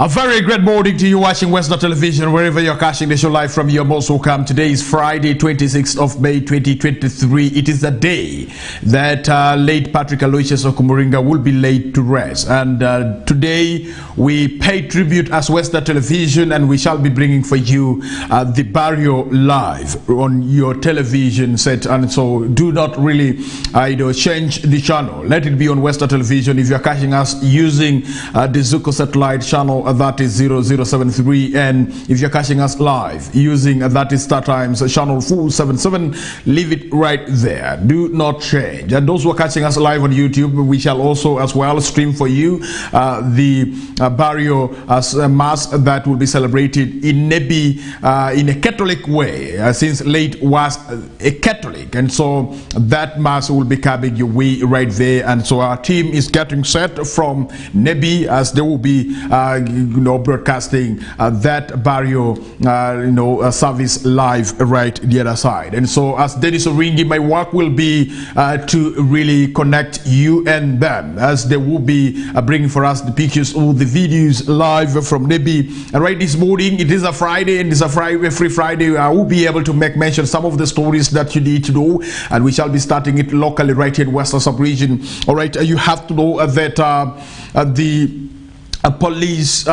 A very great morning to you watching Western Television, wherever you're catching the show live from. You're most welcome. Today is Friday, 26th of May, 2023. It is the day that late Patrick Aloysius Okomoringa will be laid to rest. And today we pay tribute as Western Television, and we shall be bringing for you the burial live on your television set. And so do not really change the channel. Let it be on Western Television. If you're catching us using the Zuko satellite channel, that is 0073, and if you're catching us live using that is Star Times channel 477, leave it right there. Do not change. And those who are catching us live on YouTube, we shall also as well stream for you the burial mass that will be celebrated in Nebi in a Catholic way, since late was a Catholic, and so that mass will be coming your way right there. And so our team is getting set from Nebi, as they will be broadcasting that burial service live right the other side. And so as Denis Oringi, my work will be to really connect you and them, as they will be bringing for us the pictures or the videos live from Nebi. And right this morning, it is a Friday, and it's a free Friday. I will be able to make mention some of the stories that you need to know, and we shall be starting it locally right here in Western Sub-region. All right, you have to know that the police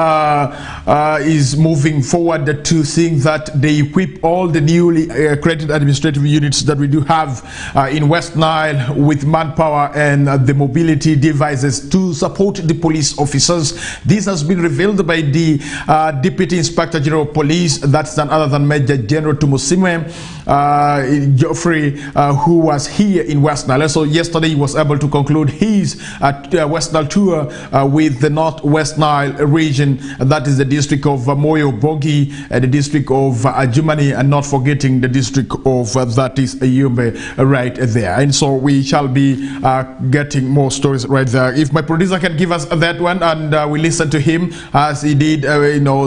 is moving forward to think that they equip all the newly created administrative units that we do have in West Nile with manpower and the mobility devices to support the police officers. This has been revealed by the Deputy Inspector General of Police, that's none other than Major General Tumusimwe Geoffrey, who was here in West Nile. So yesterday he was able to conclude his West Nile tour with the Northwest Nile region, that is the district of Moyo Bogi, the district of Ajumani, and not forgetting the district of that is Yumbe right there. And so we shall be getting more stories right there. If my producer can give us that one, and we listen to him as he did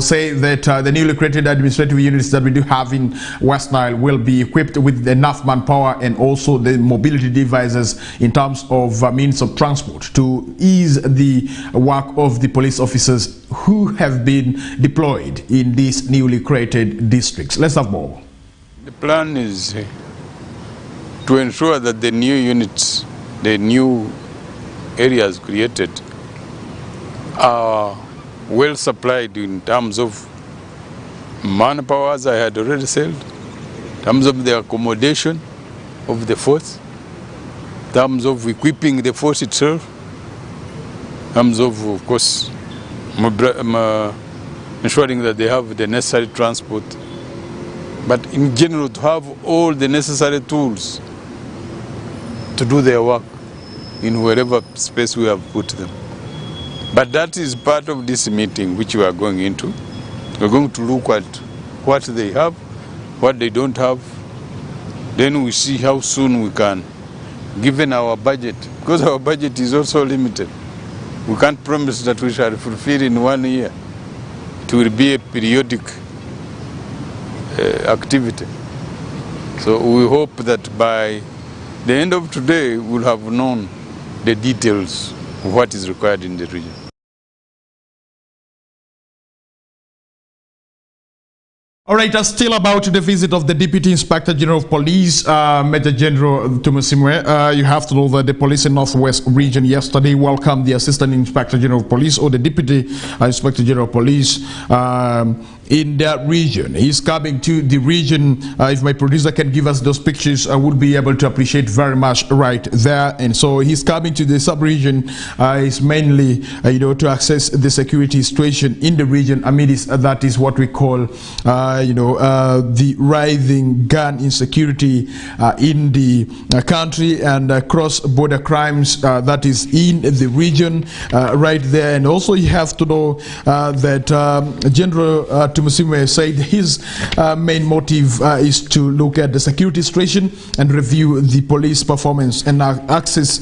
say that the newly created administrative units that we do have in West Nile will be equipped with enough manpower and also the mobility devices in terms of means of transport to ease the work of the police officers who have been deployed in these newly created districts. Let's have more. The plan is to ensure that the new units, the new areas created, are well supplied in terms of manpower, as I had already said, in terms of the accommodation of the force, in terms of equipping the force itself, in terms of course, ensuring that they have the necessary transport, but in general to have all the necessary tools to do their work in wherever space we have put them. But that is part of this meeting which we are going into. We're going to look at what they have, what they don't have. Then we see how soon we can, given our budget, because our budget is also limited. We can't promise that we shall fulfill in 1 year. It will be a periodic activity. So we hope that by the end of today, we'll have known the details of what is required in the region. All right, still about the visit of the Deputy Inspector General of Police, Major General Tumusimwe. You have to know that the police in Northwest region yesterday welcomed the Assistant Inspector General of Police, or the Deputy Inspector General of Police, in that region. He's coming to the region. If my producer can give us those pictures, I would be able to appreciate very much right there. And so he's coming to the sub-region. It's mainly, to access the security situation in the region amidst that is what we call, the rising gun insecurity in the country, and cross-border crimes that is in the region right there. And also you have to know that General Tumusiime said his main motive is to look at the security situation and review the police performance and assess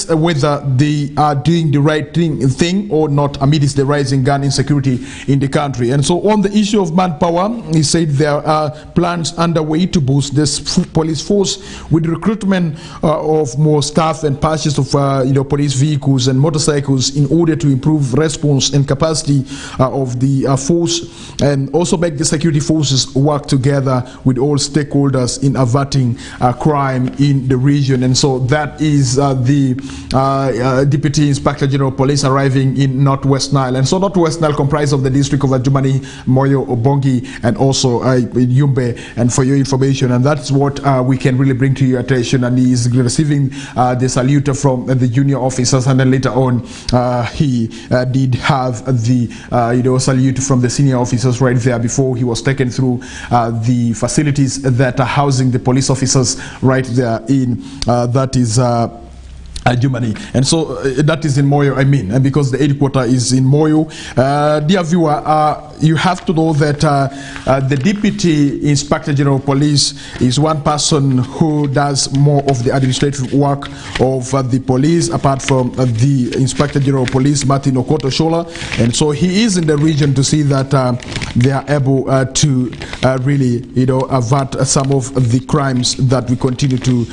whether they are doing the right thing or not amidst the rising gun insecurity in the country. And so on the issue of manpower, he said there are plans underway to boost this police force with recruitment of more staff and purchase of police vehicles and motorcycles in order to improve response and capacity of the force, and also make the security forces work together with all stakeholders in averting crime in the region. And so that is the Deputy Inspector General of Police arriving in Northwest Nile. And so Northwest Nile comprised of the district of Adjumani, Moyo, Obongi, and also Yumbe. And for your information, and that's what we can really bring to your attention. And he is receiving the salute from the junior officers, and then later on he did have the salute from the senior officers right there before he was taken through the facilities that are housing the police officers right there in that is Adjumani. And so that is in Moyo, and because the headquarter is in Moyo. Dear viewer, you have to know that the Deputy Inspector General of Police is one person who does more of the administrative work of the police, apart from the Inspector General of Police, Martin Okoto Shola. And so he is in the region to see that they are able to really, avert some of the crimes that we continue to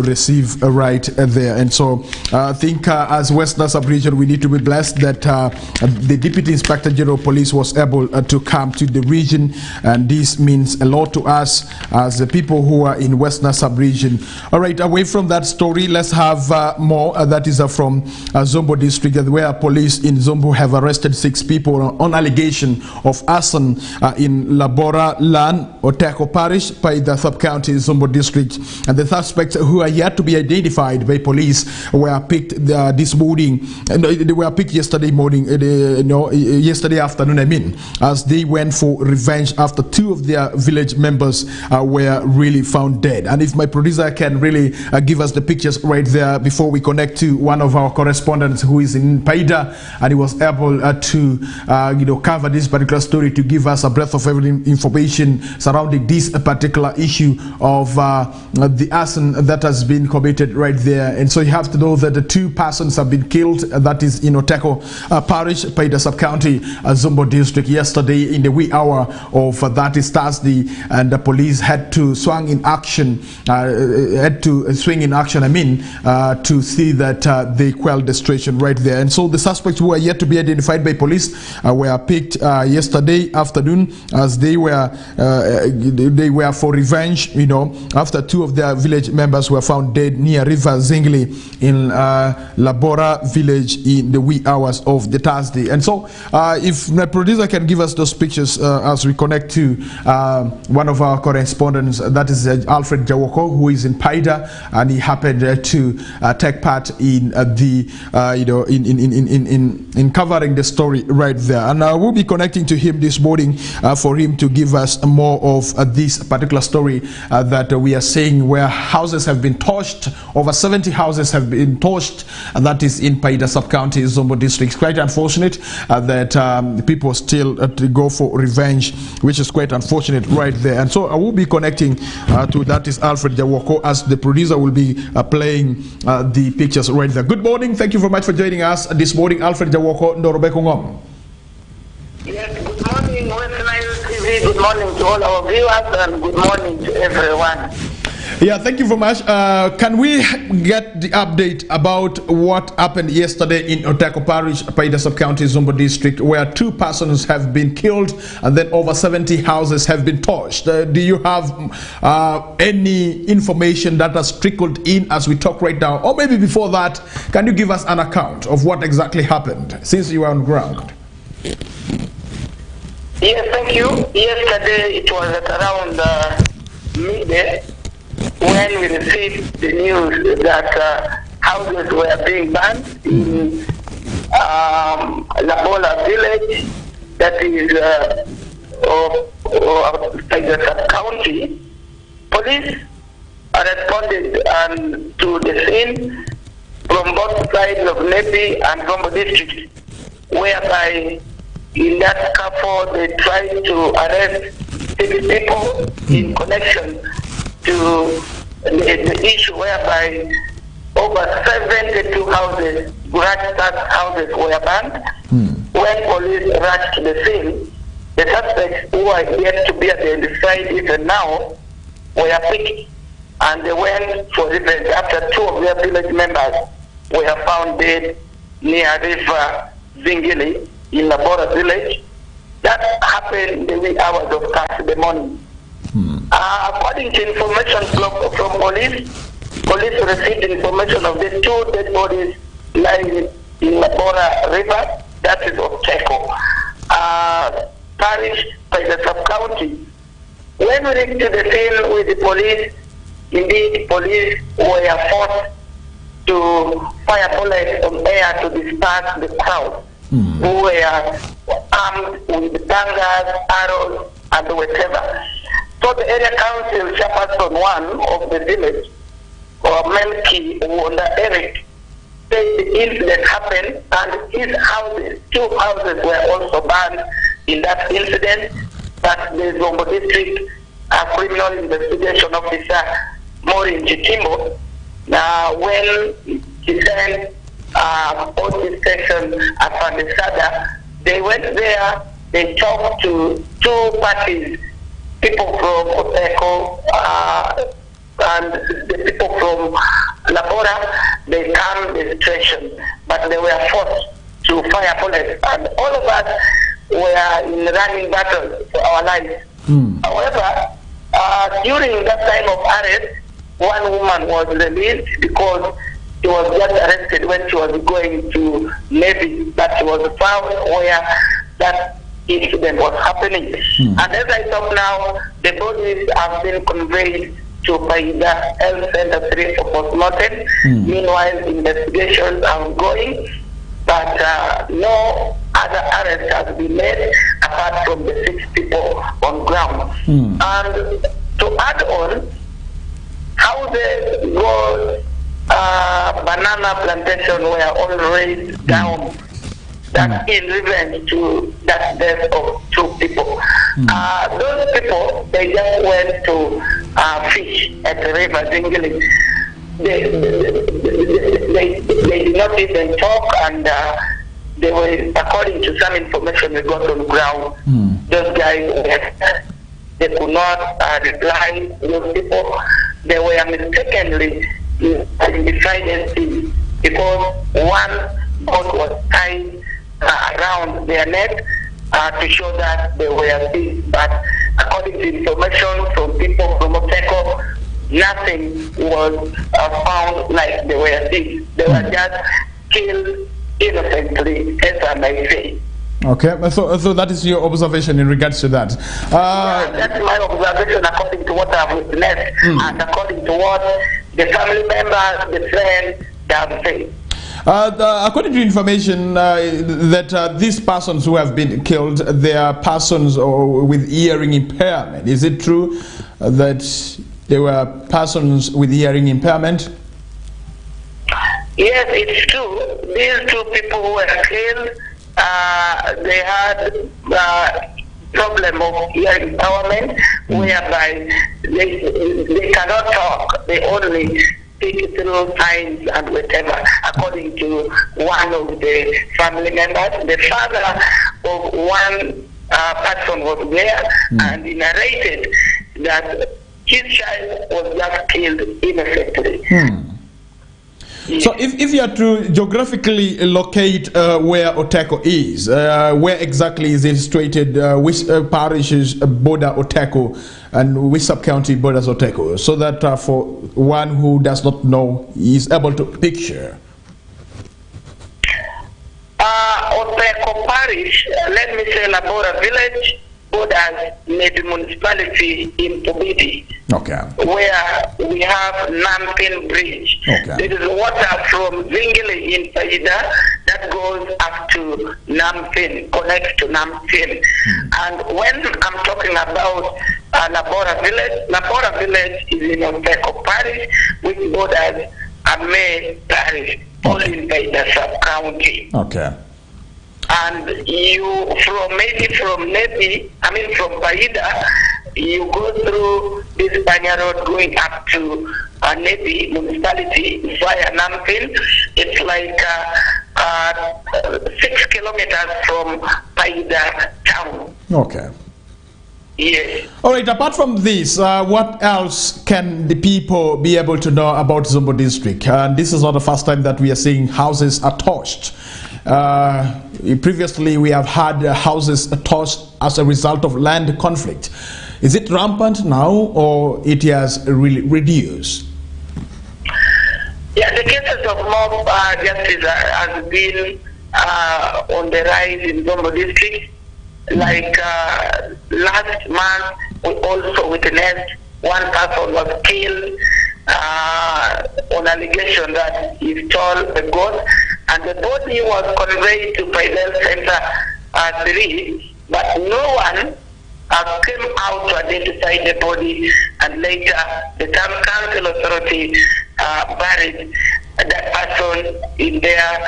receive right there. And so I think as Western Sub-Region, we need to be blessed that the Deputy Inspector General of Police was able to come to the region, and this means a lot to us as the people who are in Western Sub-Region. All right, away from that story, let's have more. That is from Zombo district, where police in Zombo have arrested 6 people on allegation of arson in Labora Land, Otako Parish, by the sub-county Zombo district. And the suspects, who are yet to be identified by police, were picked this morning. They were picked yesterday morning, yesterday afternoon, as they went for revenge after 2 of their village members were really found dead. And if my producer can really give us the pictures right there before we connect to one of our correspondents who is in Paida, and he was able to cover this particular story to give us a breadth of information surrounding this particular issue of the arson that has been committed right there. And so you have to know that the 2 persons have been killed, that is in Otako Parish, Paida Sub-County, Zombo district, yesterday in the wee hour of that is Thursday, and the police had to swing in action, to see that they quelled the situation right there. And so the suspects who are yet to be identified by police were picked yesterday afternoon, as they were for revenge, after 2 of their village members were found dead near River Zingli in Labora village in the wee hours of the Thursday. And so if my producer can give us those pictures as we connect to one of our correspondents, that is Alfred Jawoko, who is in Paida, and he happened to take part in the in covering the story right there. And we'll be connecting to him this morning for him to give us more of this particular story that we are seeing, where houses have been torched. Over 70 houses have been torched, and that is in Paida Sub-County, Zombo district. It's quite unfortunate that people still go for revenge, which is quite unfortunate right there. And so I will be connecting to that is Alfred Jawoko, as the producer will be playing the pictures right there. Good morning. Thank you very much for joining us this morning, Alfred Jawoko, Ndorobeko Ngom. Yes, good morning, Western TV. Good morning to all our viewers, and good morning to everyone. Yeah, thank you very much. Can we get the update about what happened yesterday in Otako Parish, Paida Sub-County, Zombo district, where 2 persons have been killed and then over 70 houses have been torched? Do you have any information that has trickled in as we talk right now? Or maybe before that, can you give us an account of what exactly happened since you are on ground? Yes, thank you. Yesterday it was at around midday when we received the news that houses were being burned in Labola village, that is the sub-county. Police responded to the scene from both sides of Nepi and Zombo district, whereby in that scuffle, they tried to arrest 6 people in connection to the issue whereby over 72 houses, garage houses were burned. When police rushed to the scene, the suspects who are yet to be identified even now were picked, and they went for revenge after 2 of their village members were found dead near River Zingili in Labora village. That happened in the wee hours of Saturday morning. According to information from police received information of the 2 dead bodies lying in Labora River, that is Oteko parish by the sub-county. When we reached the scene with the police, indeed police were forced to fire bullets on air to disperse the crowd, who were armed with dangers, arrows, and whatever. So the area council chairperson 1 of the village, or Melki Wanda Eric, said the incident happened and his houses, 2 houses were also burned in that incident, but the Zombo District Criminal Investigation Officer Maureen Chitimbo, when he sent police station at Pandesada, they went there, they talked to 2 parties, people from Oteko and the people from Labora. They calmed the situation, but they were forced to fire bullets, and all of us were in running battle for our lives. However, during that time of arrest, 1 woman was released because she was just arrested when she was going to Navy, but she was found where that incident was happening. And as I talk now, the bodies have been conveyed to Paida Health Center 3 for postmortem. Meanwhile, investigations are ongoing, but no other arrest has been made apart from the 6 people on ground. And to add on, houses, gold, banana plantation were all raised down. That in revenge to that death of 2 people. Those people, they just went to fish at the river Zingili. They did not even talk, and they were, according to some information we got on ground, those guys they could not reply to those people. They were mistakenly identified as thieves because 1 boat was tied around their neck to show that they were thieves. But according to information from people from Oteko, nothing was found like they were thieves. They were just killed innocently, as I may say. Okay, so that is your observation in regards to that. That's my observation according to what I've witnessed and according to what the family members, the friends, they have said. According to information that these persons who have been killed, they are persons with hearing impairment. Is it true that they were persons with hearing impairment? Yes, it's true. These 2 people who were killed, they had problem of hearing impairment, whereby they cannot talk. They only speak through signs and whatever, according to one of the family members. The father of 1 person was there, and he narrated that his child was just killed innocently. So if you are to geographically locate where Oteko is, where exactly is it situated, which parishes border Oteko and which sub-county borders Oteko, so that for one who does not know, he is able to picture? Oteko parish, let me say Labora village, borders Navy municipality in Tobiti. Okay. Where we have Nampin Bridge. Okay. There is water from Zingili in Paida that goes up to Nampin, connects to Nampin. And when I'm talking about Labora village is in Oteko parish, which borders Ame parish, all in Paida sub-county. Okay. and from Paida, you go through this Banya road going up to Nebi municipality via Nampil. It's like 6 kilometers from Paida town. Okay. Yes. All right, apart from this, what else can the people be able to know about Zombo district? And this is not the first time that we are seeing houses are torched. Previously, we have had houses torched as a result of land conflict. Is it rampant now, or it has really reduced? Yeah, the cases of mob justice has been on the rise in Zombo district. Like last month, we also witnessed one person was killed on allegation that he stole a goat, and the body was conveyed to Paidel Center 3, but no one came out to identify the body, and later the town council authority buried that person in their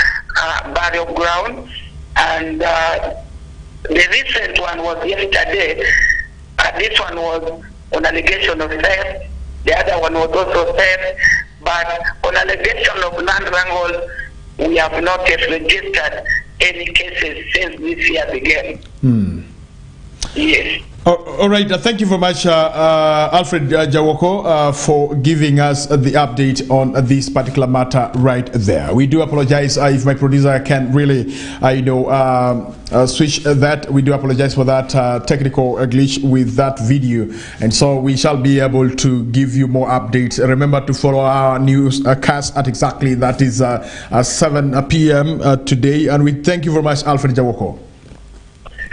burial ground. And the recent one was yesterday. This one was on allegation of theft. The other one was also theft. But on allegation of land wrangle, we have not yet registered any cases since this year began. Yes. All right, thank you very much, Alfred Jawoko, for giving us the update on this particular matter right there. We do apologize if my producer can really, switch that. We do apologize for that technical glitch with that video, and so we shall be able to give you more updates. Remember to follow our news cast at exactly that is 7 p.m. Today, and we thank you very much, Alfred Jawoko.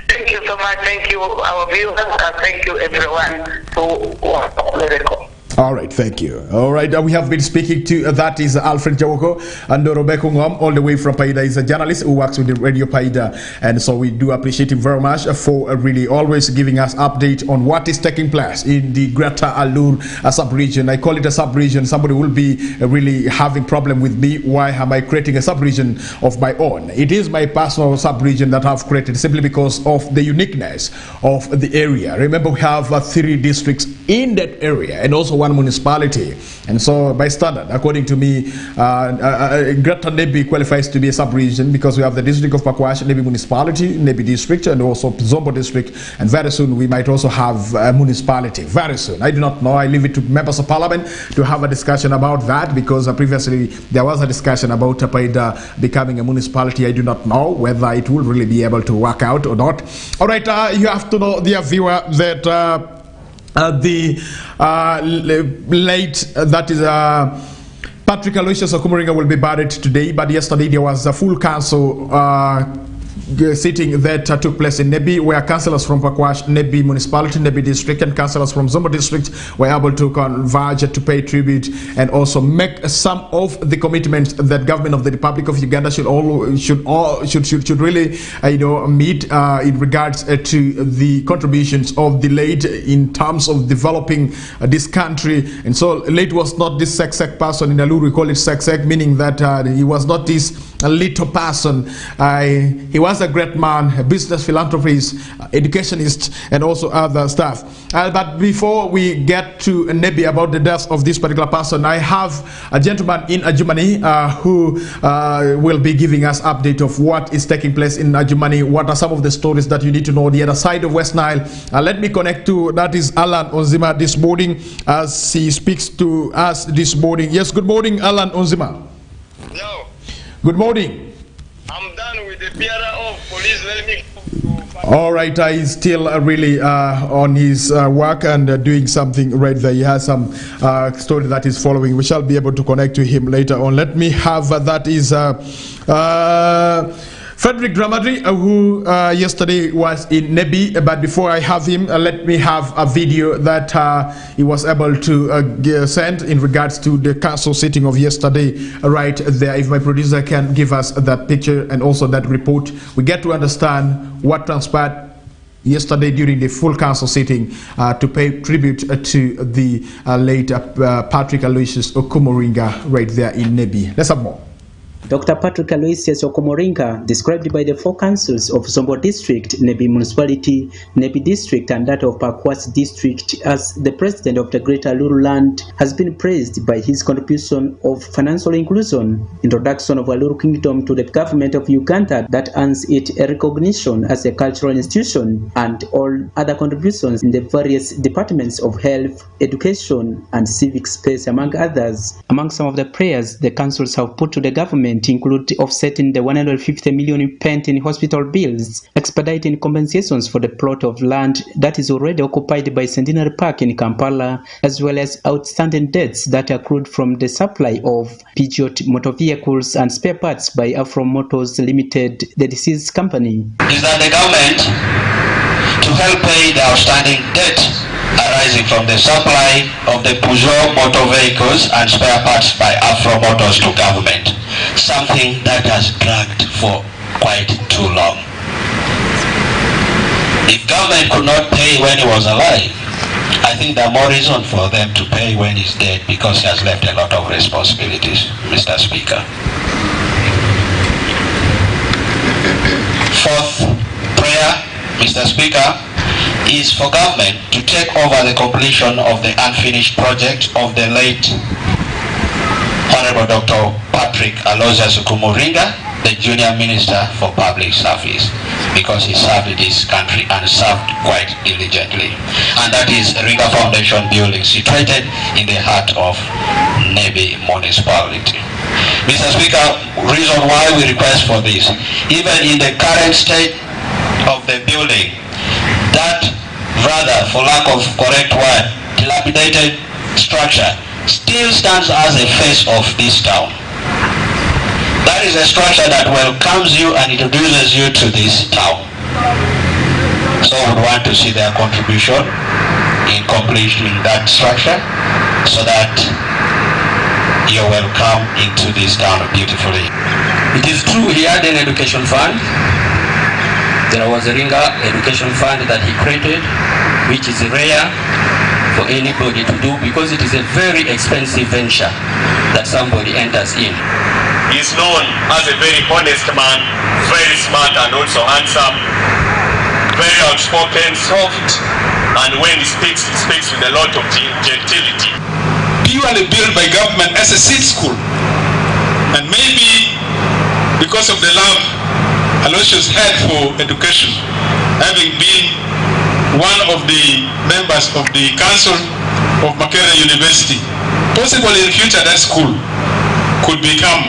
Thank you so much. Thank you, our viewers. Thank you, everyone who was on the record. All right, thank you. All right, we have been speaking to, that is Alfred Jawoko, and Rebecca Ngom, all the way from Paida, is a journalist who works with the Radio Paida, and so we do appreciate him very much for really always giving us update on what is taking place in the Greater Alur sub-region. I call it a sub-region. Somebody will be really having problem with me. Why am I creating a sub-region of my own? It is my personal sub-region that I've created simply because of the uniqueness of the area. Remember, we have 3 districts in that area, and also one municipality, and so by standard, according to me, Greater Nebi qualifies to be a sub-region because we have the district of Pakwash, Nebi municipality, Nebi district, and also Zombo district, and very soon we might also have a municipality. Very soon, I do not know. I leave it to members of parliament to have a discussion about that, because previously there was a discussion about Paida becoming a municipality. I do not know whether it will really be able to work out or not. All right, you have to know, dear viewer, that the late, that is Patrick Aloysius Okumuringa will be buried today, but yesterday there was a full council sitting that took place in Nebi, where councillors from Pakwash, Nebi municipality, Nebi district, and councillors from Zombo district were able to converge to pay tribute and also make some of the commitments that government of the Republic of Uganda should really meet in regards to the contributions of the late in terms of developing this country. And so late was not this sek person. In Alur we call it sek, meaning that he was not this little person. He was a great man, a business philanthropist, educationist, and also other stuff. But before we get to Nebi about the death of this particular person, I have a gentleman in Adjumani who will be giving us update of what is taking place in Adjumani. What are some of the stories that you need to know the other side of West Nile? Let me connect to, that is Alan Onzima this morning, as he speaks to us this morning. Yes, good morning, Alan Onzima. No. Good morning. I'm done with the bearer of police. Let me all right, he's still really on his work and doing something right there. He has some story that is following. We shall be able to connect to him later on. Let me have that is Frederick Dramadri, who yesterday was in Nebi, but before I have him, let me have a video that he was able to send in regards to the council sitting of yesterday right there. If my producer can give us that picture and also that report, we get to understand what transpired yesterday during the full council sitting to pay tribute to the late Patrick Aloysius Okumuringa right there in Nebi. Let's have more. Dr. Patrick Aloysius Okomoringa, described by the four councils of Zombo District, Nebi Municipality, Nebi District and that of Pakwasi District as the president of the Greater Lulu Land, has been praised by his contribution of financial inclusion, introduction of Aluru Kingdom to the government of Uganda that earns it a recognition as a cultural institution, and all other contributions in the various departments of health, education and civic space, among others. Among some of the prayers the councils have put to the government include offsetting the 150 million spent in hospital bills, expediting compensations for the plot of land that is already occupied by Centenary Park in Kampala, as well as outstanding debts that accrued from the supply of Peugeot motor vehicles and spare parts by Afro Motors Limited, the deceased company. Is that the government to help pay the outstanding debt arising from the supply of the Peugeot motor vehicles and spare parts by Afro Motors to government, something that has dragged for quite too long. If government could not pay when he was alive, I think there are more reason for them to pay when he's dead, because he has left a lot of responsibilities, Mr. Speaker. Fourth prayer, Mr. Speaker, is for government to take over the completion of the unfinished project of the late Honorable Dr. Patrick Aloysius Okomoringa, the Junior Minister for Public Service, because he served this country and served quite diligently. And that is Ringa Foundation building situated in the heart of Nebi Municipality. Mr. Speaker, reason why we request for this, even in the current state of the building, that rather, for lack of correct word, dilapidated structure still stands as a face of this town. That is a structure that welcomes you and introduces you to this town. So we want to see their contribution in completing that structure so that you're welcome into this town beautifully. It is true he had an education fund. There was a Ringa education fund that he created, which is rare for anybody to do, because it is a very expensive venture that somebody enters in. He is known as a very honest man, very smart and also handsome, very outspoken, soft, and when he speaks with a lot of gentility. Purely built by government as a seed school, and maybe because of the love Aloysius had for education, having been one of the members of the Council of Makerere University, possibly in future that school could become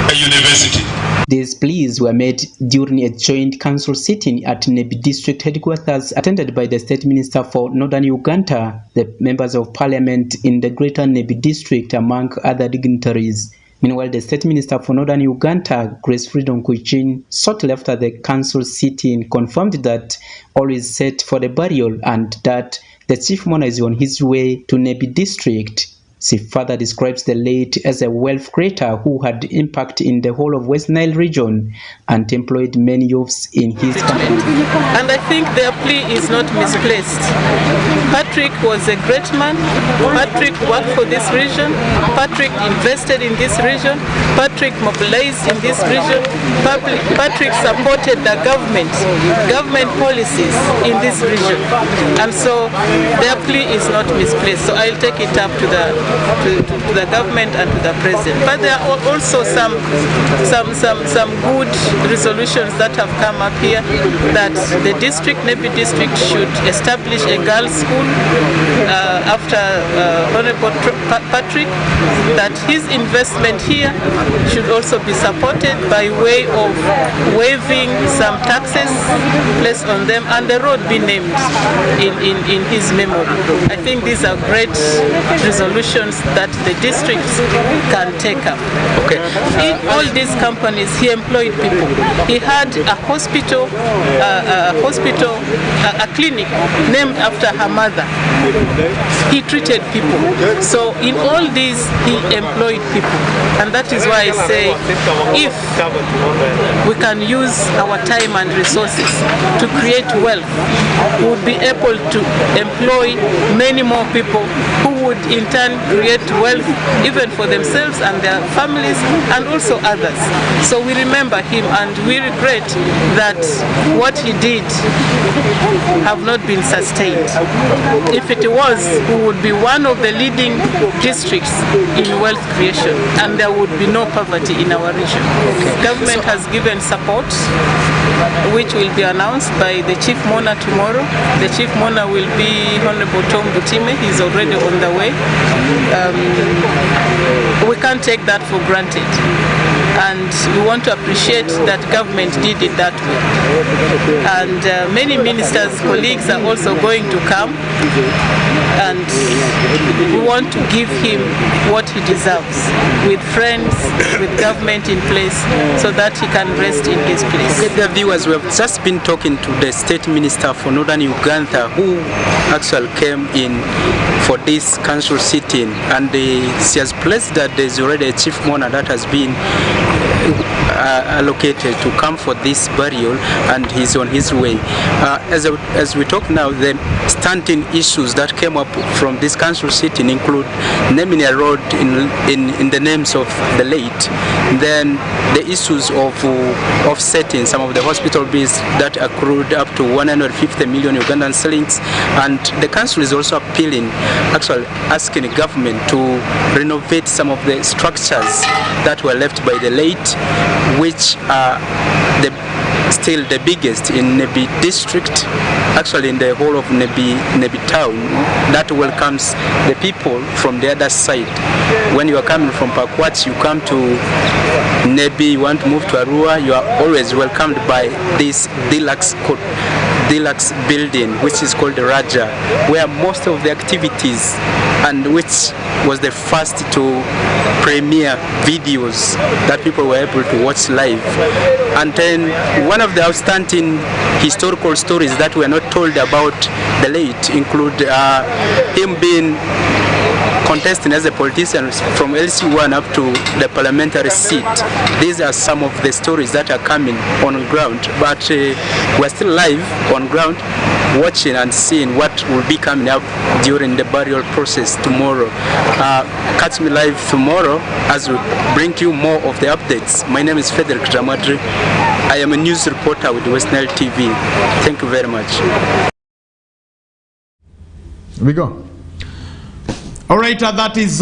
a university. These pleas were made during a joint council sitting at Nebi District headquarters, attended by the State Minister for Northern Uganda, the members of Parliament in the Greater Nebi District, among other dignitaries. Meanwhile, the State Minister for Northern Uganda, Grace Freedom Kuichin, shortly after the council sitting, confirmed that all is set for the burial and that the chief mourner is on his way to Nebi District. She further describes the late as a wealth creator who had impact in the whole of West Nile region and employed many youths in his company. And I think their plea is not misplaced. Patrick was a great man. Patrick worked for this region. Patrick invested in this region. Patrick mobilized in this region. Patrick supported the government policies in this region. And so their plea is not misplaced. So I'll take it up to the government and to the president. But there are also some good resolutions that have come up here, that the district, Nebi District, should establish a girls' school after Honorable Patrick, that his investment here should also be supported by way of waiving some taxes placed on them and the road be named in his memory. I think these are great resolutions that the districts can take up. Okay. In all these companies, he employed people. He had a hospital, a clinic named after her mother. He treated people. So in all these, he employed people. And that is why I say, if we can use our time and resources to create wealth, we would be able to employ many more people who would in turn create wealth even for themselves and their families and also others. So we remember him and we regret that what he did have not been sustained. If it was, we would be one of the leading districts in wealth creation and there would be no poverty in our region. Government has given support which will be announced by the chief mourner tomorrow. The chief mourner will be Honorable Tom Butime. He's already on the way. We can't take that for granted. And we want to appreciate that government did it that way. And many ministers, colleagues are also going to come, and we want to give him what he deserves, with friends, with government in place, so that he can rest in his place. Okay, dear viewers, we have just been talking to the State Minister for Northern Uganda, who actually came in for this council sitting, and she has placed that there is already a chief mourner that has been allocated to come for this burial, and he's on his way. As we talk now, the stunting issues that came up from this council sitting include naming a road in the names of the late, then the issues of offsetting some of the hospital bills that accrued up to 150 million Ugandan shillings, and the council is also appealing, actually asking the government to renovate some of the structures that were left by the late, which are still the biggest in Nebi district, actually in the whole of Nebi town, that welcomes the people from the other side. When you are coming from Pakwach, you come to Nebi, you want to move to Arua, you are always welcomed by this deluxe building, which is called the Raja, where most of the activities, and which was the first to premiere videos that people were able to watch live. And then one of the outstanding historical stories that were not told about the late include him being contesting as a politician from LC1 up to the parliamentary seat. These are some of the stories that are coming on ground, but we're still live on ground, watching and seeing what will be coming up during the burial process tomorrow. Catch me live tomorrow as we bring you more of the updates. My name is Frederick Dramadri. I am a news reporter with West Nile TV. Thank you very much. Here we go. All right, that is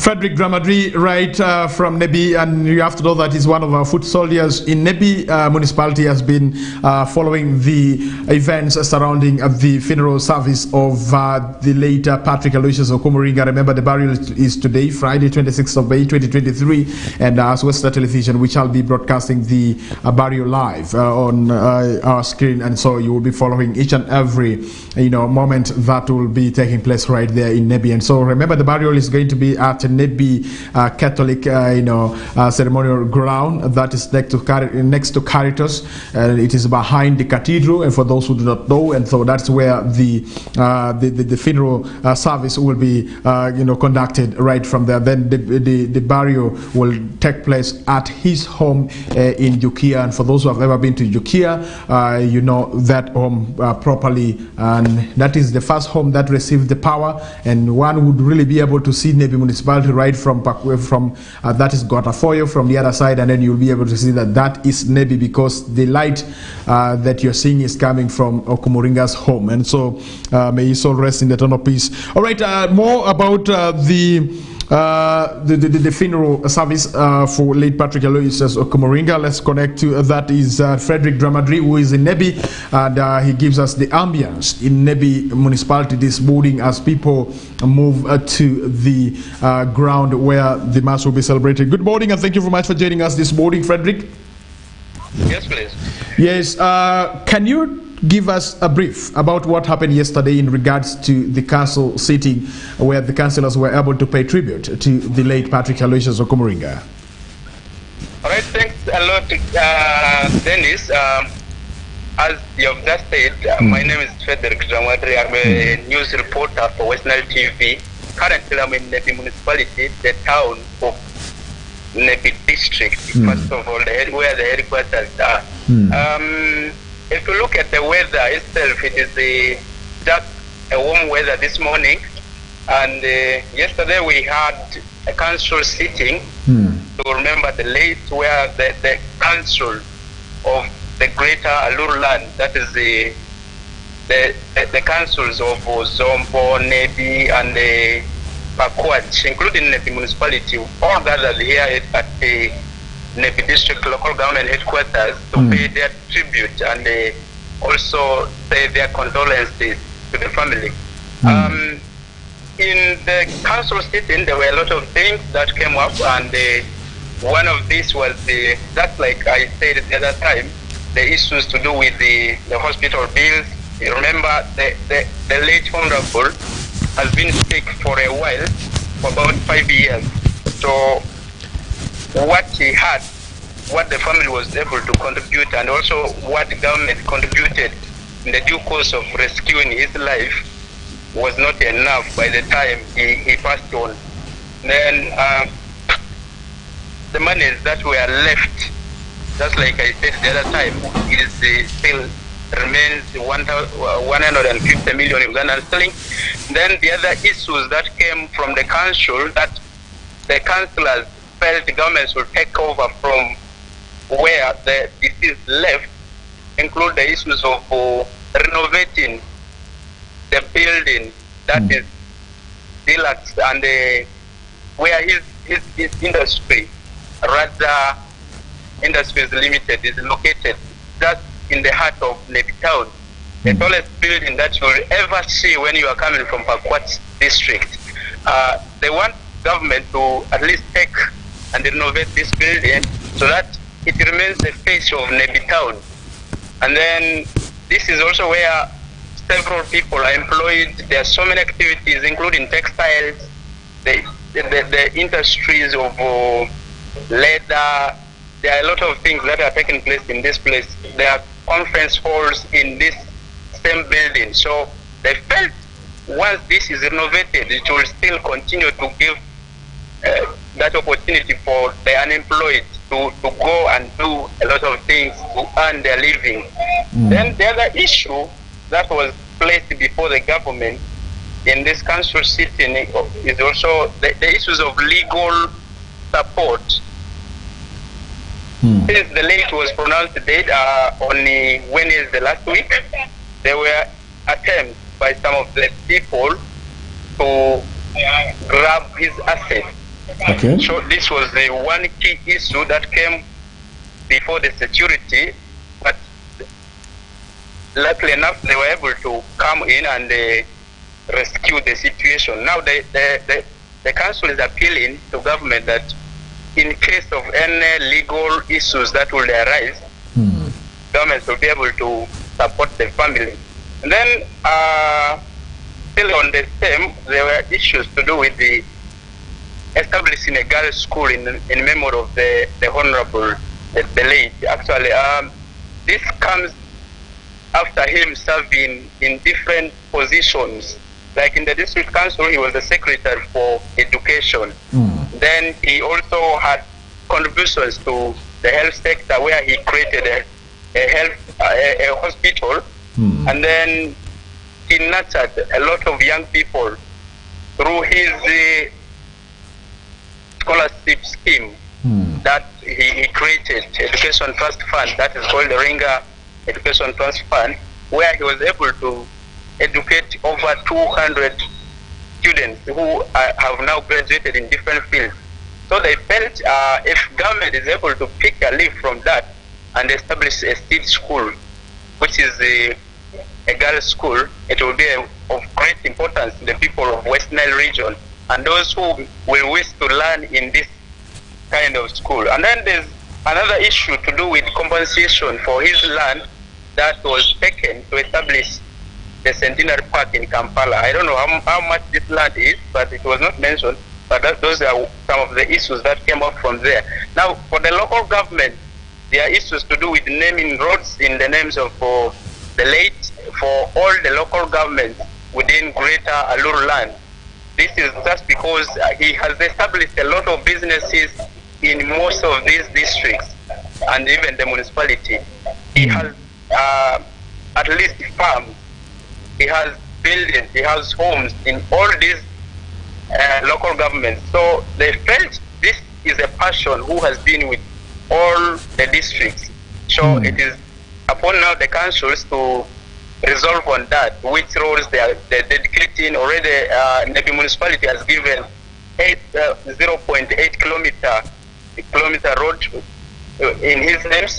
Frederick Dramadri, right, from Nebi, and you have to know that he's one of our foot soldiers in Nebi. Municipality has been following the events surrounding the funeral service of the late Patrick Aloysius Okomoringa. Remember, the burial is today, Friday, 26th of May, 2023, and as Western Television, we shall be broadcasting the burial live on our screen, and so you will be following each and every, moment that will be taking place right there in Nebi. And so remember, the burial is going to be at Nebi Catholic, ceremonial ground that is next to Caritas. It is behind the cathedral, and for those who do not know, and so that's where the funeral service will be, conducted right from there. Then the burial will take place at his home in Yukia, and for those who have ever been to Yukia, you know that home properly, and that is the first home that received the power, and one would really be able to see Nebi municipality right from that is Gotafoyo from the other side, and then you'll be able to see that is Nebi, because the light that you're seeing is coming from Okomoringa's home. And so may his soul rest in the eternal peace. All right, more about the funeral service for late Patrick Aloysius Okomoringa. Let's connect to that is Frederick Dramadri, who is in Nebi, and he gives us the ambience in Nebi municipality this morning as people move to the ground where the mass will be celebrated. Good morning, and thank you very much for joining us this morning, Frederick. Yes, please. Yes, can you give us a brief about what happened yesterday in regards to the council sitting where the councillors were able to pay tribute to the late Patrick Aloysius Okomoringa? All right, thanks a lot, Dennis. As you have just said, my name is Frederick Dramadri. I'm a news reporter for West Nile TV. Currently, I'm in Nebi municipality, the town of Nebi district, first of all, where the headquarters are. If you look at the weather itself, it is just a warm weather this morning. And yesterday we had a council sitting to remember the late, where the council of the Greater Alur land, that is the councils of Zombo, Nebi, and Pakwach, including Nebi municipality, all gathered here at the Nebi district local government headquarters to pay their tribute and also say their condolences to the family. In the council sitting, there were a lot of things that came up, and one of these was just like I said the other time, the issues to do with the hospital bills. You remember the late honorable has been sick for a while, for about 5 years. So what he had, what the family was able to contribute, and also what the government contributed in the due course of rescuing his life, was not enough by the time he passed on. Then the monies that were left, just like I said the other time, is still remains 150 million Ugandan sterling. Then the other issues that came from the council, that the councillors felt the government should take over from where the deceased left, include the issues of renovating the building that is deluxe, and where his industry, Radha Industries Limited, is located just in the heart of Nebi town, the tallest building that you will ever see when you are coming from Pakwach district. They want government to at least take and renovate this building so that it remains the face of Nebi town. And then this is also where several people are employed. There are so many activities, including textiles, the industries of leather. There are a lot of things that are taking place in this place. There are conference halls in this same building. So they felt once this is renovated, it will still continue to give that opportunity for the unemployed to go and do a lot of things to earn their living. Then the other issue that was placed before the government in this council sitting is also the issues of legal support. Since the late was pronounced dead on Wednesday last week, there were attempts by some of the people to grab his assets. Okay. So this was the one key issue that came before the security, but luckily enough, they were able to come in and rescue the situation. Now the council is appealing to government that in case of any legal issues that will arise, government will be able to support the family. And then still on the same, there were issues to do with the establishing a girls' school in memory of the honorable, the late. Actually, this comes after him serving in different positions. Like in the district council, he was the secretary for education. Then he also had contributions to the health sector, where he created a hospital, and then he nurtured a lot of young people through his scholarship scheme that he created, Education Trust Fund, that is called the Oringi Education Trust Fund, where he was able to educate over 200 students who have now graduated in different fields. So they felt if government is able to pick a leaf from that and establish a state school, which is a girls' school, it will be of great importance to the people of West Nile region and those who will wish to learn in this kind of school. And then there's another issue to do with compensation for his land that was taken to establish the Centenary Park in Kampala. I don't know how much this land is, but it was not mentioned. But those are some of the issues that came up from there. Now, for the local government, there are issues to do with naming roads in the names of the late for all the local governments within Greater Alur land. This is just because he has established a lot of businesses in most of these districts and even the municipality. He has at least farms, he has buildings, he has homes in all these local government. So they felt this is a person who has been with all the districts. So it is upon now the councils to resolve on that, which roads they're dedicating. Already Nebi municipality has given 0.8 kilometer road in his names.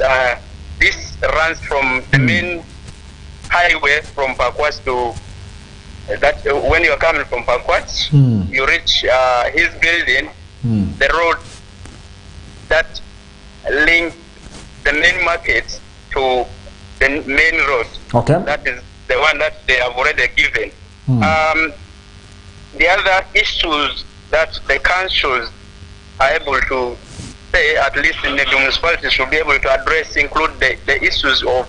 This runs from the main highway from Pakwats to that. When you are coming from Pakwats, you reach his building, the road that links the main market to the main road. Okay. That is the one that they have already given. The other issues that the councils are able to say, at least in the municipality, should be able to address, include the issues of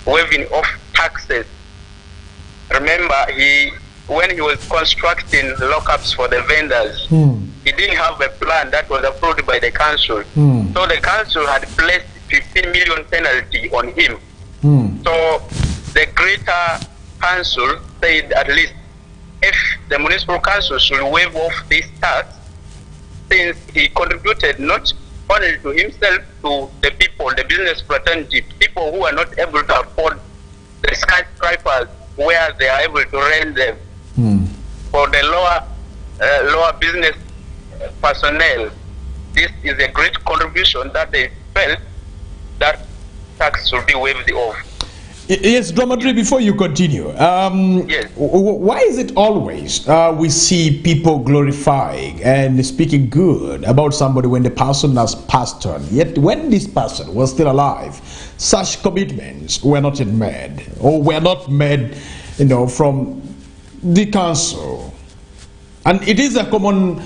waiving off taxes. Remember, when he was constructing lockups for the vendors, he didn't have a plan that was approved by the council. So the council had placed 15 million penalty on him. So the greater council said at least if the municipal council should waive off this tax, since he contributed not only to himself, to the people, the business fraternity, people who are not able to afford the skyscrapers where they are able to rent them. For the lower business personnel, this is a great contribution that they felt that tax should be waived off. Yes, Dromedary, before you continue, yes. Why is it always we see people glorifying and speaking good about somebody when the person has passed on, yet when this person was still alive, such commitments were not yet made, or were not made, from the council? And it is a common,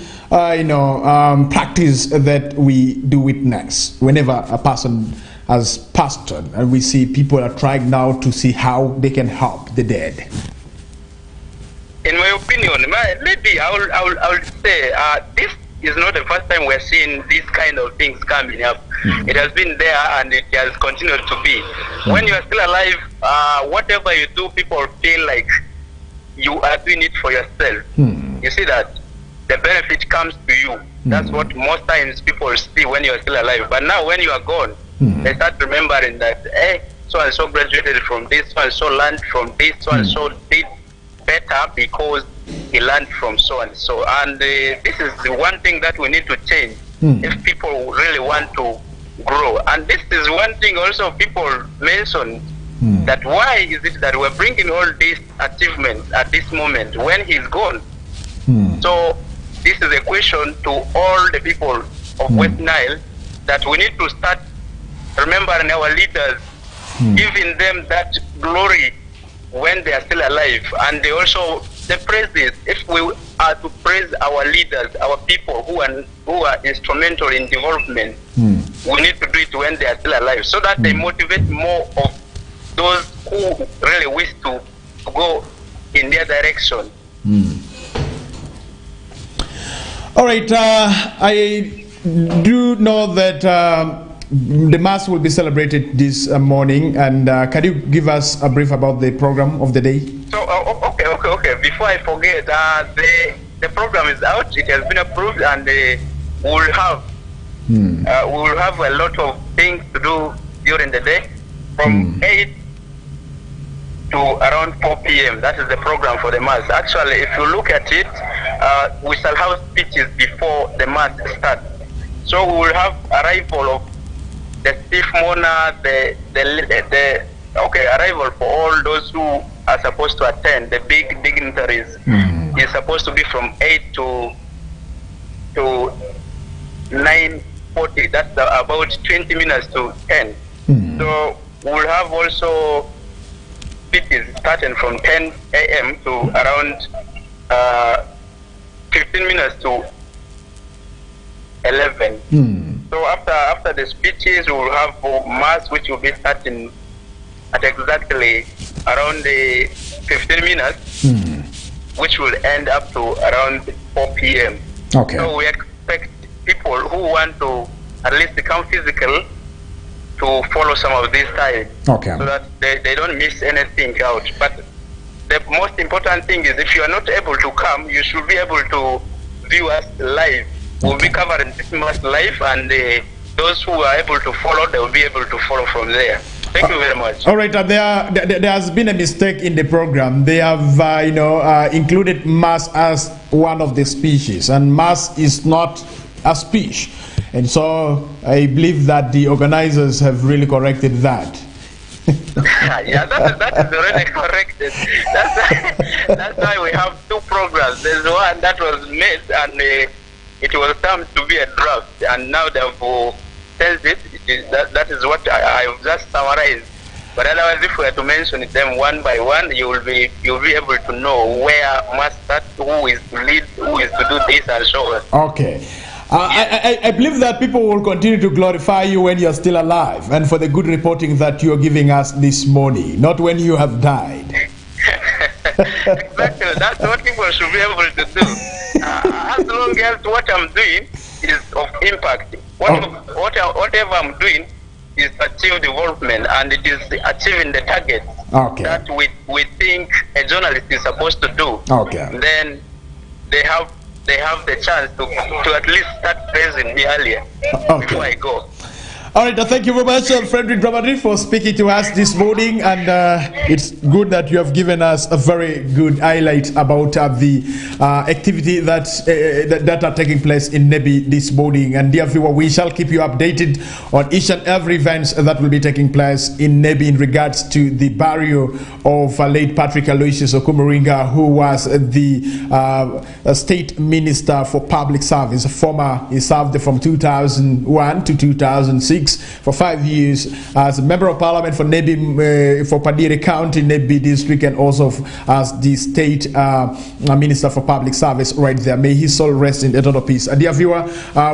practice that we do witness whenever a person has passed on, and we see people are trying now to see how they can help the dead. In my opinion, maybe I will say this is not the first time we're seeing these kind of things coming up. It has been there and it has continued to be. When you are still alive, whatever you do, people feel like you are doing it for yourself. You see that the benefit comes to you. That's what most times people see when you are still alive. But now when you are gone, they start remembering that, hey, so and so graduated from this, so and so learned from this, so and so did better because he learned from so and so. And this is the one thing that we need to change if people really want to grow. And this is one thing also people mention, that why is it that we're bringing all these achievements at this moment when he's gone? So this is a question to all the people of West Nile, that we need to start remembering our leaders, giving them that glory when they are still alive. And they also, the praises, if we are to praise our leaders, our people who are instrumental in development, we need to do it when they are still alive, so that they motivate more of those who really wish to go in their direction. All right, I do know that the Mass will be celebrated this morning, and can you give us a brief about the program of the day? So, okay. Before I forget, the program is out. It has been approved, and we will have a lot of things to do during the day, from 8 to around 4 p.m. That is the program for the Mass. Actually, if you look at it, we shall have speeches before the Mass starts. So we will have arrival of the chief mourner, arrival for all those who are supposed to attend, the big dignitaries. It's supposed to be from 8 to 9:40. That's about 20 minutes to 10. So we'll have also speeches starting from 10 a.m. to around 15 minutes to 11. So after the speeches, we will have Mass, which will be starting at exactly around the 15 minutes, which will end up to around 4 p.m. Okay. So we expect people who want to at least become physical to follow some of these times, so that they don't miss anything out. But the most important thing is, if you are not able to come, you should be able to view us live. We'll be covering this match live, and those who are able to follow, they will be able to follow from there. Thank you very much. All right, there has been a mistake in the program. They have, included mass as one of the species, and mass is not a species. And so I believe that the organizers have really corrected that. Yeah, that is already corrected. That's why we have two programs. There's one that was made, and it was termed to be a draft, and now they've changed it. That is what I've just summarized. But otherwise, if we were to mention them one by one, you'll be able to know where must start, who is to lead, who is to do this, and so on. Okay. I believe that people will continue to glorify you when you're still alive, and for the good reporting that you're giving us this morning, not when you have died. Exactly, that's what people should be able to do. As long as what I'm doing is of impact, whatever I'm doing is to achieve development, and it is achieving the target that we think a journalist is supposed to do. Okay. Then they have the chance to at least start praising me earlier before I go. All right, thank you very much, Frederick Dramati, for speaking to us this morning, and it's good that you have given us a very good highlight about the activity that are taking place in Nebi this morning. And dear viewer, we shall keep you updated on each and every event that will be taking place in Nebi in regards to the burial of late Patrick Aloysius Okomoringa, who was the State Minister for Public Service. He served from 2001 to 2006. For 5 years as a member of parliament for Nebi, for Padire County, Nebi district, and also as the state minister for public service right there. May his soul rest in eternal peace. Dear viewer,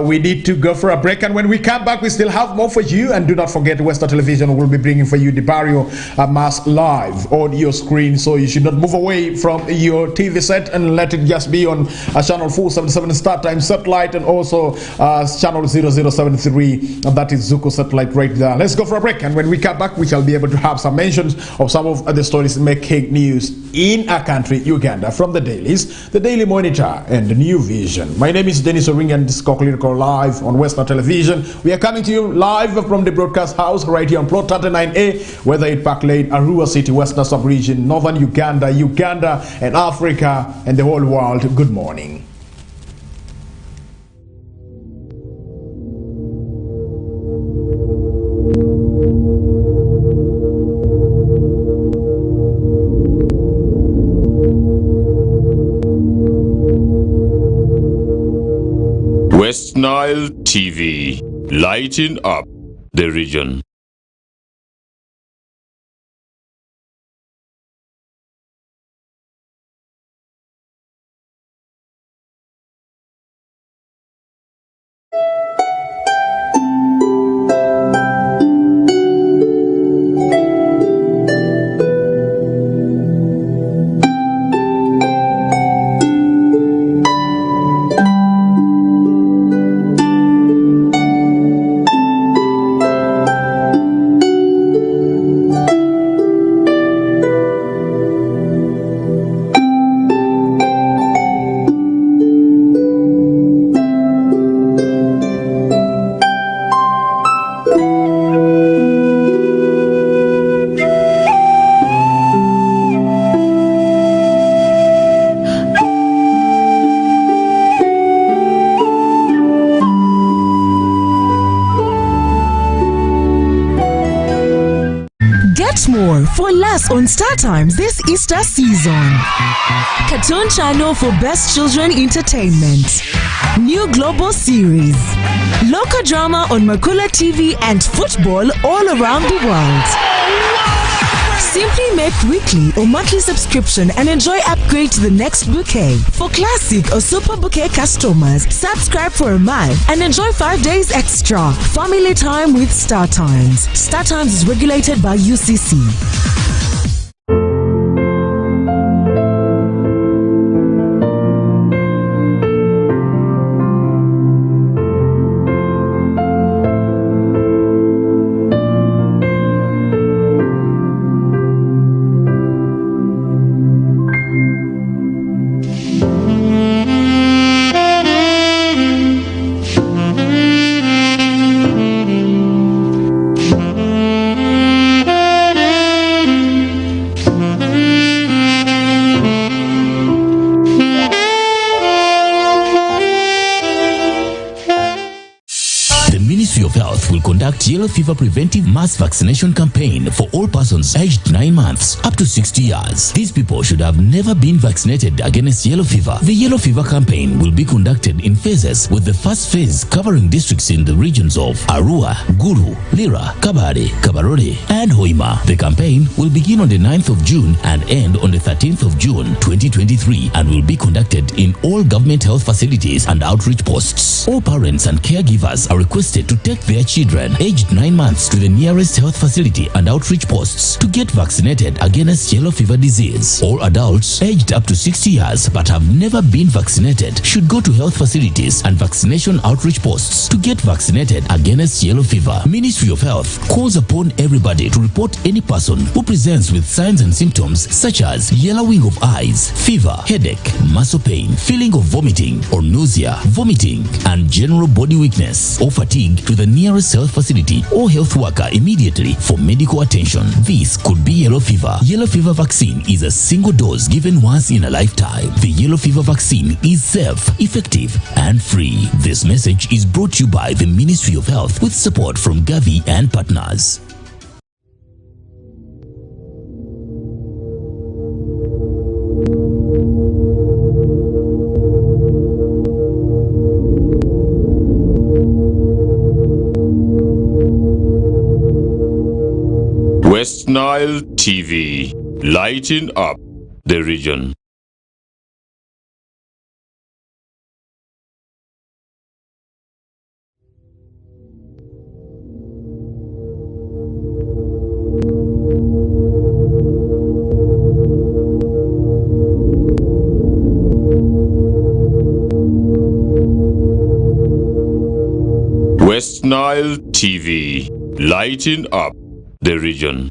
we need to go for a break, and when we come back, we still have more for you. And do not forget, Western Television will be bringing for you the burial mass live on your screen, so you should not move away from your TV set and let it just be on channel 477 Star Time satellite, and also channel 0073, that is Zuko satellite right there. Let's go for a break, and when we come back, we shall be able to have some mentions of some of the stories making news in our country, Uganda, from the dailies, the Daily Monitor, and the New Vision. My name is Denis Oringi, and this is Kokoliriko live on Western Television. We are coming to you live from the broadcast house right here on plot 39A, Weather Park Lane, Arua City, Western Sub-region, Northern Uganda, and Africa, and the whole world. Good morning. West Nile TV, lighting up the region. More for less on Star Times this Easter season. Cartoon channel for best children entertainment. New global series. Local drama on Makula TV and football all around the world. Simply make weekly or monthly subscription and enjoy upgrade to the next bouquet. For classic or super bouquet customers, subscribe for a month and enjoy 5 days extra. Family time with Star Times. Star Times is regulated by UCC. conduct yellow fever preventive mass vaccination campaign for all persons aged 9 months up to 60 years. These people should have never been vaccinated against yellow fever. The yellow fever campaign will be conducted in phases, with the first phase covering districts in the regions of Arua, Gulu, Lira, Kabare, Kabarore, and Hoima. The campaign will begin on the 9th of June and end on the 13th of June 2023 and will be conducted in all government health facilities and outreach posts. All parents and caregivers are requested to take their children aged 9 months to the nearest health facility and outreach posts to get vaccinated against yellow fever disease. All adults aged up to 60 years but have never been vaccinated should go to health facilities and vaccination outreach posts to get vaccinated against yellow fever. Ministry of Health calls upon everybody to report any person who presents with signs and symptoms such as yellowing of eyes, fever, headache, muscle pain, feeling of vomiting or nausea, vomiting, and general body weakness or fatigue to the nearest health facility or health worker immediately for medical attention. This could be yellow fever. Yellow fever vaccine is a single dose given once in a lifetime. The yellow fever vaccine is safe, effective, and free. This message is brought to you by the Ministry of Health with support from Gavi and partners. West Nile TV, lighting up the region. West Nile TV, lighting up the region.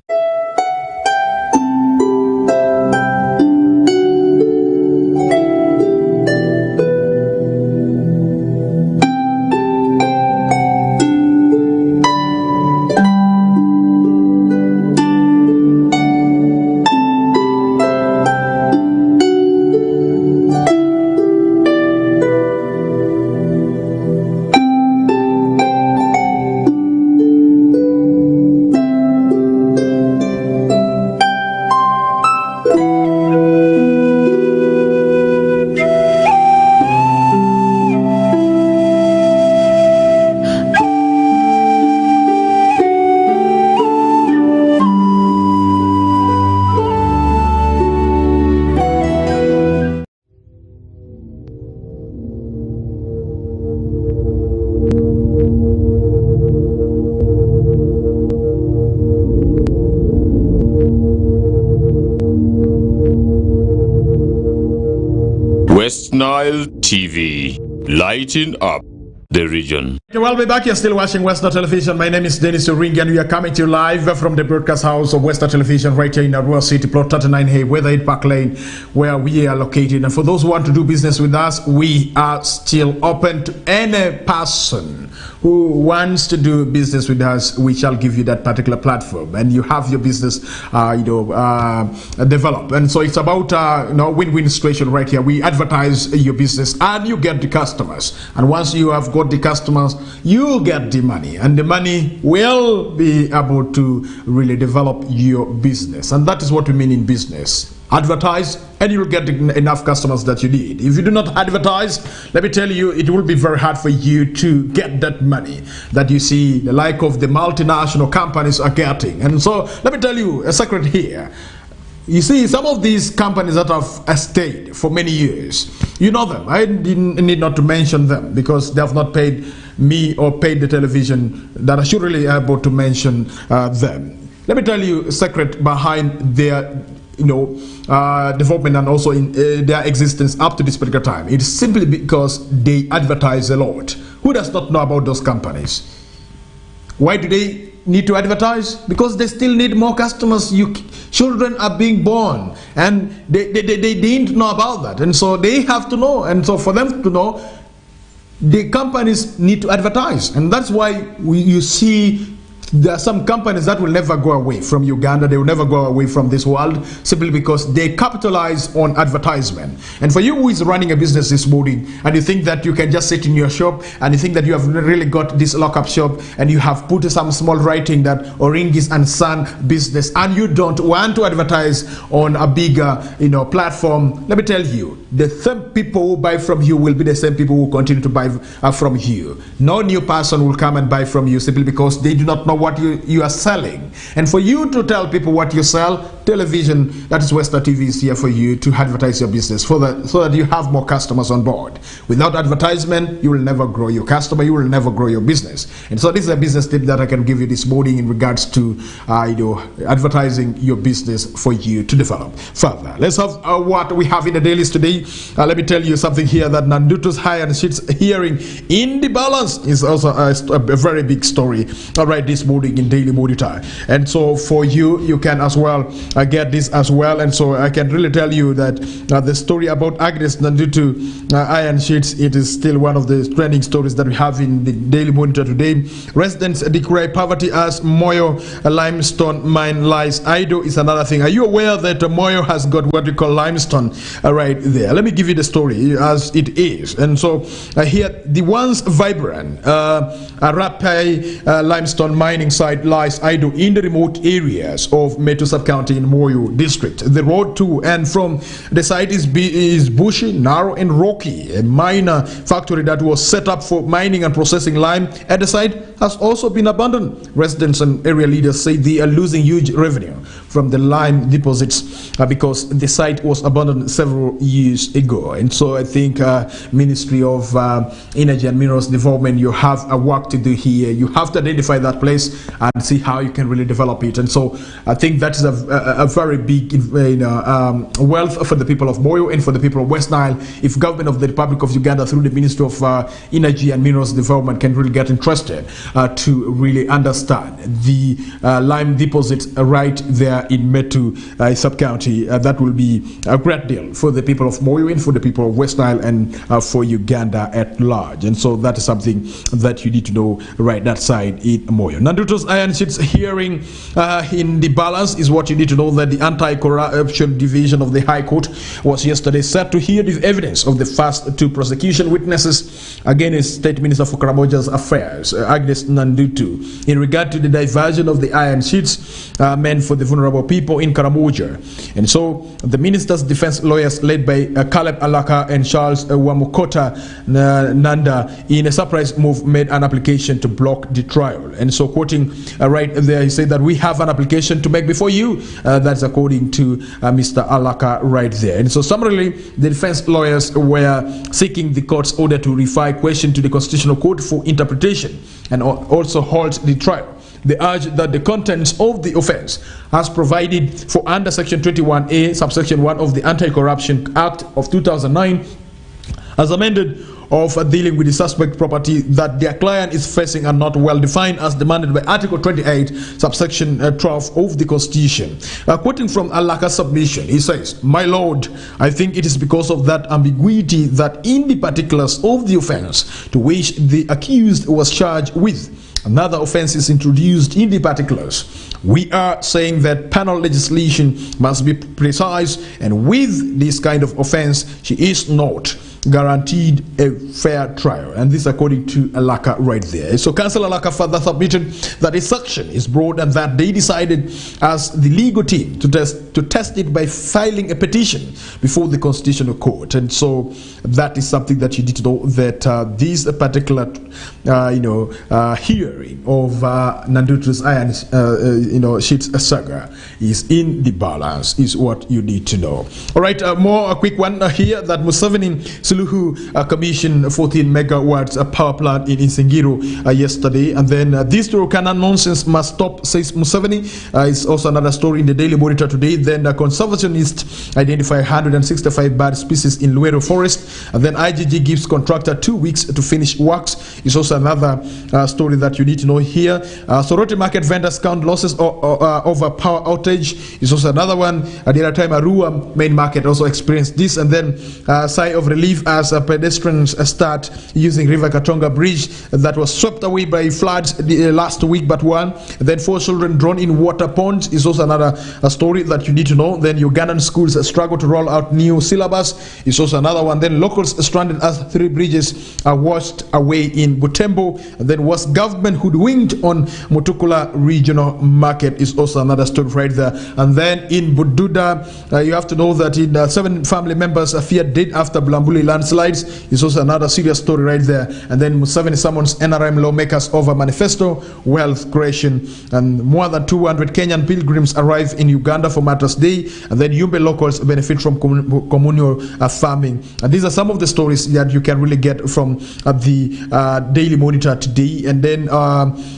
West Nile TV, lighting up the region. We'll be back. You're still watching Western Television. My name is Denis Oringi, and we are coming to you live from the broadcast house of Western Television right here in Arua City, plot 39A, Weatherhead Park Lane, where we are located. And for those who want to do business with us, we are still open to any person who wants to do business with us. We shall give you that particular platform, and you have your business, develop. And so it's about win-win situation right here. We advertise your business, and you get the customers. And once you have got the customers, you get the money, and the money will be able to really develop your business. And that is what we mean in business. Advertise and you'll get enough customers that you need. If you do not advertise, let me tell you, it will be very hard for you to get that money that you see the like of the multinational companies are getting. And so let me tell you a secret here. You see, some of these companies that have stayed for many years, you know them. I need not to mention them because they have not paid me or paid the television that I should really be able to mention them. Let me tell you a secret behind their development and also in their existence up to this particular time. It's simply because they advertise a lot. Who does not know about those companies? Why do they need to advertise? Because they still need more customers. Children are being born, and they didn't know about that, and so they have to know. And so for them to know, the companies need to advertise, and that's why you see There are some companies that will never go away from Uganda. They will never go away from this world simply because they capitalize on advertisement. And for you who is running a business this morning and you think that you can just sit in your shop and you think that you have really got this lock-up shop and you have put some small writing that Oringi and Son business and you don't want to advertise on a bigger platform, let me tell you, the same people who buy from you will be the same people who continue to buy from you. No new person will come and buy from you simply because they do not know what you are selling. And for you to tell people what you sell, television, that is Western TV, is here for you to advertise your business so that you have more customers on board. Without advertisement, you will never grow your customer, you will never grow your business. And so this is a business tip that I can give you this morning in regards to advertising your business for you to develop further. Let's have what we have in the dailies today. Let me tell you something here that Nanduto's high and sheets hearing in the balance is also a very big story. All right, this morning in Daily Monitor. And so for you can as well get this as well. And so I can really tell you that the story about Agnes Nanduto iron sheets, it is still one of the trending stories that we have in the Daily Monitor today. Residents decry poverty as Moyo limestone mine lies idle is another thing. Are you aware that Moyo has got what we call limestone right there? Let me give you the story as it is. And so here, the once vibrant Arapai limestone mining site lies idle in the remote areas of Metu sub-county in Moyo district. The road to and from the site is bushy, narrow and rocky. A minor factory that was set up for mining and processing lime at the site has also been abandoned. Residents and area leaders say they are losing huge revenue from the lime deposits because the site was abandoned several years ago. And so I think Ministry of Energy and Minerals Development, you have a work to do here. You have to identify that place and see how you can really develop it. And so I think that is a very big wealth for the people of Moyo and for the people of West Nile. If government of the Republic of Uganda through the Ministry of Energy and Minerals Development can really get interested to really understand the lime deposits right there in Metu sub-county, that will be a great deal for the people of Moyo and for the people of West Nile and for Uganda at large. And so that is something that you need to know right that side in Moyo. Nanduto's iron sheets hearing in the balance is what you need to know, that the Anti-Corruption Division of the High Court was yesterday set to hear the evidence of the first two prosecution witnesses against State Minister for Karamoja's Affairs, Agnes Nanduto, in regard to the diversion of the iron sheets meant for the vulnerable people in Karamoja. And so the minister's defense lawyers led by Caleb Alaka and Charles Wamukota Nanda in a surprise move made an application to block the trial. And so quoting right there, he said that we have an application to make before you. That's according to Mr. Alaka right there. And so summarily, the defense lawyers were seeking the court's order to refer a question to the Constitutional Court for interpretation and also halt the trial. They urge that the contents of the offense as provided for under Section 21A, subsection 1 of the Anti-Corruption Act of 2009, as amended, of dealing with the suspect property that their client is facing are not well defined as demanded by Article 28, subsection 12 of the Constitution. Quoting from Alaka's submission, he says, "My Lord, I think it is because of that ambiguity that in the particulars of the offense to which the accused was charged with, another offense is introduced in the particulars. We are saying that penal legislation must be precise, and with this kind of offense, she is not guaranteed a fair trial." And this according to Alaka right there. So Councillor Alaka further submitted that a section is broad and that they decided as the legal team to test it by filing a petition before the Constitutional Court. And so that is something that you need to know, that this particular hearing of Nanduto's iron sheets saga is in the balance, is what you need to know. All right, a quick one here, that Museveni Suluhu commissioned 14 megawatts power plant in Nsingiro yesterday. And then this Turkana nonsense must stop, says Museveni. Is also another story in the Daily Monitor today. Then conservationists identify 165 bird species in Luero Forest. And then IGG gives contractor 2 weeks to finish works. Is also another story that you need to know here. Soroti market vendors count losses over power outage. Is also another one. At the other time, Arua main market also experienced this. And then sigh of relief as pedestrians start using River Katonga Bridge that was swept away by floods last week but one. Then 4 children drowned in water ponds is also another story that you need to know. Then Ugandan schools struggle to roll out new syllabus is also another one. Then locals stranded as 3 bridges are washed away in Butembo. And then was government hoodwinked on Mutukula regional market is also another story right there. And then in Bududa, you have to know that in 7 family members feared dead after Bulambuli landslides is also another serious story right there. And then Museveni summons NRM lawmakers over manifesto wealth creation. And more than 200 Kenyan pilgrims arrive in Uganda for Martyrs Day. And then Yumbe locals benefit from communal farming. And these are some of the stories that you can really get from the Daily Monitor today. And then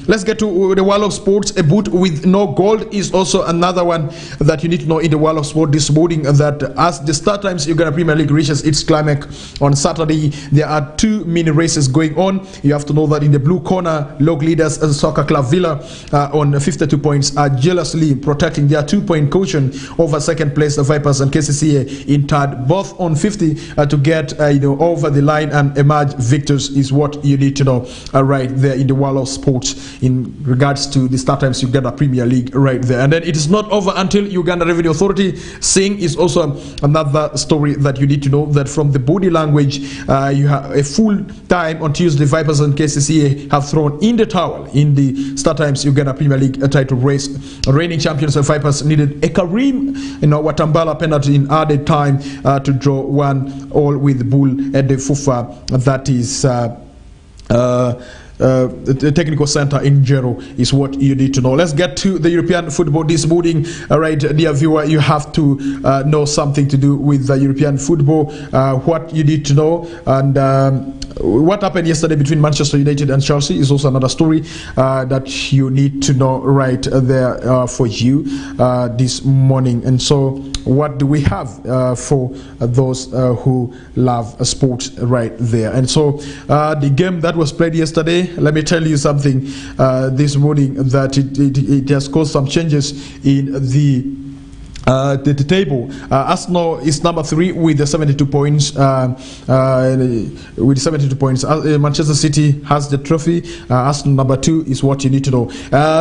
let's get to the world of sports. A boot with no gold is also another one that you need to know in the world of sport this morning, that as the Star Times Uganda Premier League reaches its climax on Saturday, there are 2 mini races going on. You have to know that in the blue corner, log leaders Soccer Club Villa on 52 points are jealously protecting their 2-point cushion over second place the Vipers and KCCA in third, both on 50 to get over the line and emerge victors is what you need to know right there in the world of sports in regards to the Star Times Uganda Premier League right there. And then it is not over until Uganda Revenue Authority sing is also another story that you need to know, that from the body language you have a full time on Tuesday. Vipers and KCCA have thrown in the towel in the Star Times Uganda Premier League title race. Reigning champions of Vipers needed a Kareem Watambala penalty in added time to draw 1-1 with Bull at the Fufa, that is the technical center in Jero is what you need to know. Let's get to the European football this morning. All right, dear viewer, you have to know something to do with the European football, what you need to know. And what happened yesterday between Manchester United and Chelsea is also another story that you need to know right there for you this morning. And so what do we have for those who love sports right there? And so the game that was played yesterday, let me tell you something this morning, that it has caused some changes in the table. Arsenal is number 3 with 72 points. Manchester City has the trophy. Arsenal number 2 is what you need to know.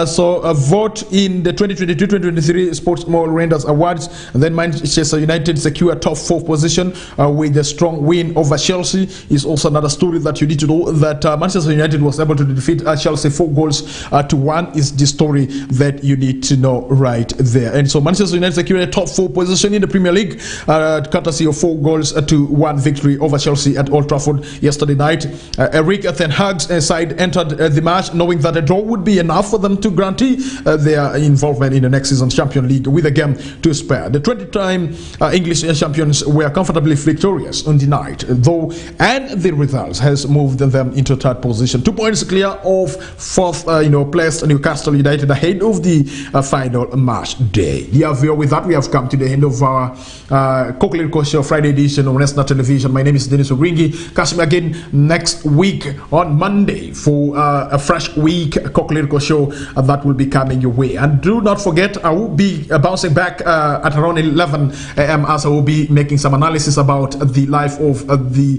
So a vote in the 2022-2023 Sports Mall Renders Awards. And then Manchester United secure top 4 position with a strong win over Chelsea is also another story that you need to know, that Manchester United was able to defeat Chelsea 4-1 is the story that you need to know right there. And so Manchester United secured a top 4 position in the Premier League, courtesy of 4-1 victory over Chelsea at Old Trafford yesterday night. Erik ten Hag's side entered the match knowing that a draw would be enough for them to guarantee their involvement in the next season's Champions League with a game to spare. The 20-time English champions were comfortably victorious on the night, though, and the results has moved them into 3rd position, 2 points clear of 4th placed Newcastle United ahead of the final match day. With that, we have come to the end of our Kokoliriko Show Friday edition on National Television. My name is Denis Oringi. Catch me again next week on Monday for a fresh week Kokoliriko Show that will be coming your way. And do not forget, I will be bouncing back at around 11 a.m. as I will be making some analysis about the life of the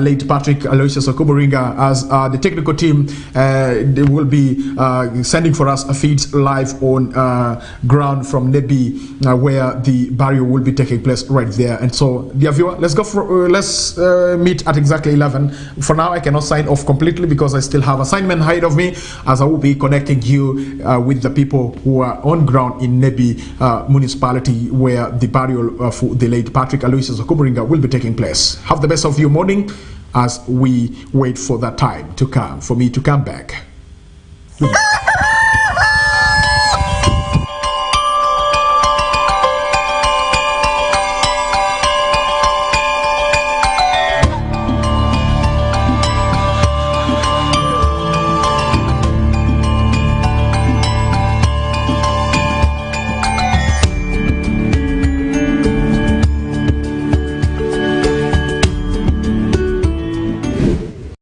late Patrick Aloysius Okomoringa, as the technical team they will be sending for us feeds live on ground from Nebi, where the burial will be taking place right there. And so, dear viewer, let's go for let's meet at exactly 11. For now, I cannot sign off completely because I still have assignment ahead of me, as I will be connecting you with the people who are on ground in Nebi municipality, where the burial for the late Patrick Aloysius Okomoringa will be taking place. Have the best of your morning as we wait for that time to come for me to come back.